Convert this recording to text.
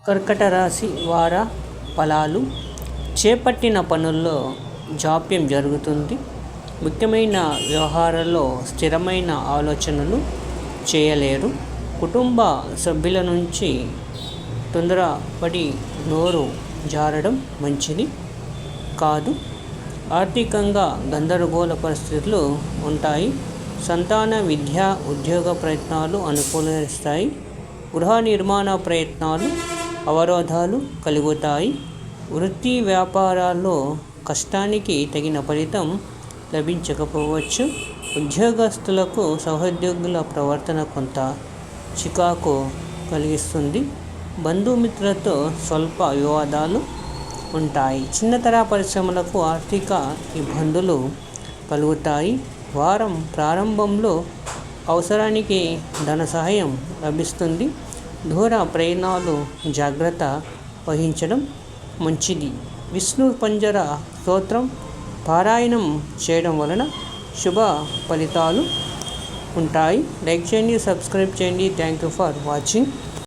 కర్కట రాశి వార ఫలాలు. చేపట్టిన పనుల్లో జాప్యం జరుగుతుంది. ముఖ్యమైన వ్యవహారాల్లో స్థిరమైన ఆలోచనలు చేయలేరు. కుటుంబ సభ్యుల నుంచి తొందరపడి నోరు జారడం మంచిది కాదు. ఆర్థికంగా గందరగోళ పరిస్థితులు ఉంటాయి. సంతాన, విద్య, ఉద్యోగ ప్రయత్నాలు అనుకూలిస్తాయి. గృహ నిర్మాణ ప్రయత్నాలు అవరోధాలు కలుగుతాయి. వృత్తి వ్యాపారాల్లో కష్టానికి తగిన ఫలితం లభించకపోవచ్చు. ఉద్యోగస్తులకు సహోద్యోగుల ప్రవర్తన కొంత చికాకు కలిగిస్తుంది. బంధుమిత్రులతో స్వల్ప వివాదాలు ఉంటాయి. చిన్నతర పరిశ్రమలకు ఆర్థిక ఇబ్బందులు కలుగుతాయి. వారం ప్రారంభంలో అవసరానికి ధన సహాయం లభిస్తుంది. దూర ప్రయాణాలు జాగ్రత్త వహించడం మంచిది. విష్ణు పంజర స్తోత్రం పారాయణం చేయడం వలన శుభ ఫలితాలు ఉంటాయి. లైక్ చేయండి, సబ్స్క్రైబ్ చేయండి. Thank you for watching.